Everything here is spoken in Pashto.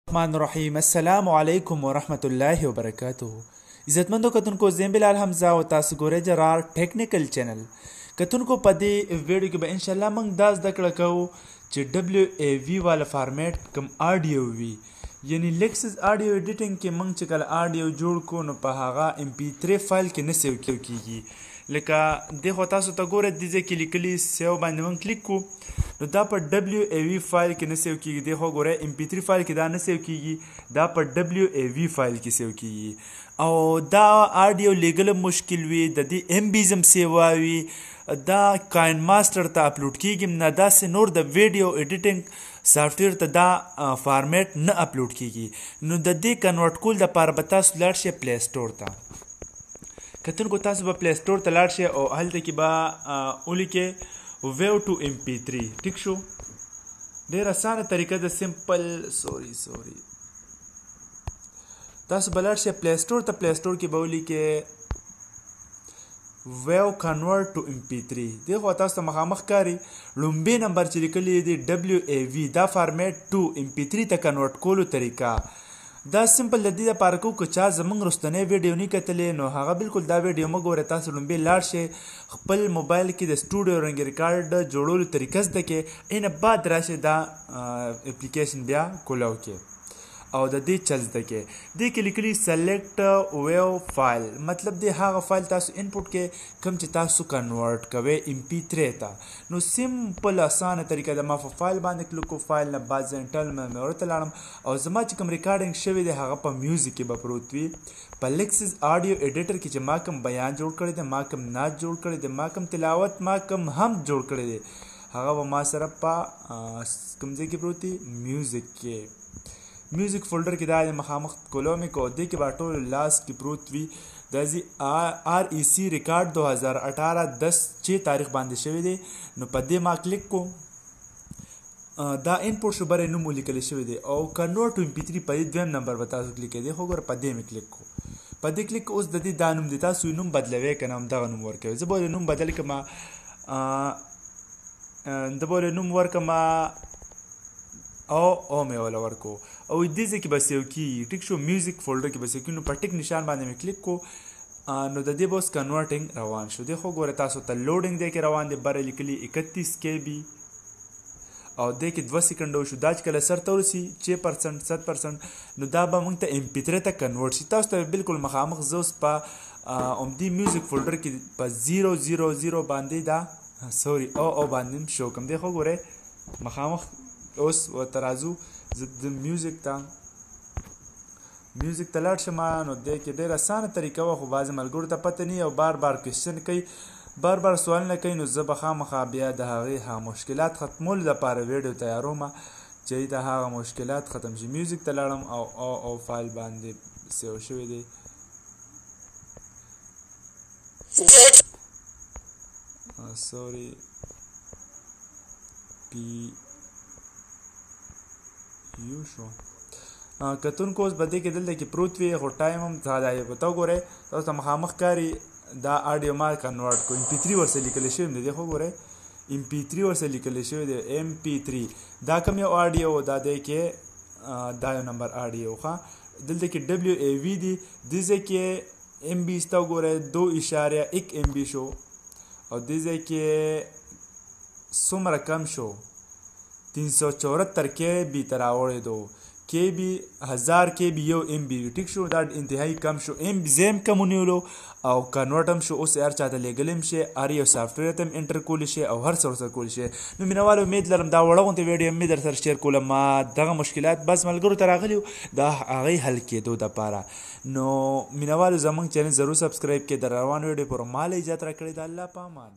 الرحمن الرحیم. السلام علیکم ورحمۃ اللہ وبرکاتہ. عزتمندو کتونکو زم بلال حمزہ او تاسو ګورئ جرار ټیکنیکل چینل. کتونکو په دې ویډیو کې به ان شاء الله موږ دا زده کړه کوو چې WAV والا فارمیټ کوم آډیو وي، یعنی لیکسز آډیو ایډیټینګ کې موږ چې کله آډیو جوړ کو نو په هغه mp3 فایل کې نه سیو کیږي. لکه دغه تاسو ته ګورئ د دې کې لیکلي سیو باندې موږ کلیک کو نو دا په WAV فایل کې نه سیو کیږي. دغه ګورئ mp3 فایل کې دا نه سیو کیږي، دا په WAV فایل کې سیو کیږي. او دا آډیو لیګل مشکل وي، د دې MBزم سیواوي، دا کاین ماستر ته اپلوډ کیږي نه، داسې نور د ویډیو ایډیټینګ سافټویر ته دا فارمیټ نه اپلوډ کیږي. نو د دې کنورټ کول دپاره به تاسو لاړ شئ پلی سټور ته. کتونکو تاسو به پلی سټور ته لاړ شئ او هلته کې به ولیکئ ویو ټو mp3. ټیک شو، ډېر اسانه طریقه ده، سمپل. سوري تاسو به لاړ شئ پلی سټور ته. پلی سټور کې به ولیکئ ویو کنورٹ ټو mp3. دغه تاسو ته مخامخ کاري لومبي نمبر چې لیکلی دی WAV، دا فارمیټ ټو mp3 ته کنورټ کولو طریقه. دا سمپل د دې لپاره کوو که چا زموږ رستنی ویډیو نه کتلې نو هغه بالکل دا ویډیو مه ګورئ. تاسو لومبي لاړ شئ خپل موبایل کې د سټوډیو رنګ ریکارډ جوړولو طریقه زده کړئ، اینه بعد راشئ دا اپلیکیشن بیا کولاو کړئ او د دې چل زده کړئ. دې کې لیکلي سلیکټ ویو فایل، مطلب دی هغه فایل تاسو انپوټ کې کوم چې تاسو کنورټ کوئ mp3 ته. نو سمپل اسانه طریقه ده. ما په فایل باندې کلیک کو، فایل نه بعد زه انټرنل میموري ته لاړم او زما چې کوم ریکارډینګ شوی دی هغه په میوزیک کې به پروت وي. په لیکسز آډیو ایډیټر کې چې ما کوم بیان جوړ کړی دی، ما کوم نعت جوړ کړی دی، ما کوم تلاوت، ما کوم حمد جوړ کړی دی، هغه به ما سره په کوم ځای کې پروت دی؟ میوزیک کې. میوزیک فولډر کې دا مخامخ کولوم کو، دې کې به ټول لاس کې پروت وي. دا زی REC ریکارډ 2018 10/6 تاریخ باندې شوی دی. نو په دې ما کلیک کو، دا انپوټ شو بره نوم ولیکل شوی دی او کنورټ ټو mp3 په دې دویم نمبر به تاسو کلیک کړئ. خو ګوره په دې مې کلیک کو، په دې کلیک اوس د دې دا نوم دی، تاسو نوم بدلوئ که نه همدغه نوم ورکوئ. زه به نوم بدل کړم، د به نوم ورکړم او مې ولا ورکو او دې ځای کې به سیو کېږي. ټیک شو، میوزیک فولډر کې به سیو کېږي. نو په ټیک نشان باندې مې کلیک کو نو د دې به اوس کنورټینګ روان شو. دی خو ګوره تاسو ته لوډینګ دی کې روان دی، بره لیکلي 31 KB او دې کې 2 سیکنډ وشو. دا چې کله سر ته ورسي 6% 7% نو دا به موږ ته mp3 ته کنورټ شي. تاسو ته بالکل مخامخ زه اوس په همدې میوزیک فولډر کې په 000 باندې دا او باندې شو کوم. دی خو ګوره مخامخ اوس ورته راځو. زه د میوزیک ته لاړ شم. نو دې کې ډېره اسانه طریقه وه، خو بعضې ملګرو ته پته نه وي او بار کوېشن کوي، بار سوالونه کوي. نو زه به خامخا بیا د هغې هغه مشکلات ختمولو لپاره ویډیو تیاروم چې د هغه مشکلات ختم شي. میوزیک ته لاړم او فایل باندې سیو شوی دی. سوري یو شو کتونکو اوس به دې کې دلته کې پروت وي، خو ټایم هم زیاده یې په تا ګورئ. تاسو ته مخامخ کاري دا آډیو ما کنورټ کو mp3 ورسره لیکلی شوی دی. خو ګورئ mp3 ورسره لیکلی شوی دی mp3. دا کوم یو آډیو دا دی کې دا یو نمبر آډیو ښه دلته کې WAV دی. دې ځای کې MB ستا وګورئ 2.1 MB شو او دې ځای کې څومره کم شو 374 KB ته راوړی دو. KB 1000 KB یو MB. ټیک شو، دا انتهایی کم شو. زیم کم ونیولو او کنورټ هم شو. اوس هر چاته لیږلی هم شي، هر یو سافټویر ته هم انټر کولی شي او هر څه ورسره کولی شي. نو مینهوالو امید لرم دا وړه غونتې ویډیو مې در سره شیر کوله. ما دغه مشکلات بس ملګرو ته راغلي دا هغې حل کېدو دپاره. نو مینهوالو زموږ چینل ضرور سبسکرایب کړئ. د روان ویډیو پر مال اجازت راکړئ. د الله په امان.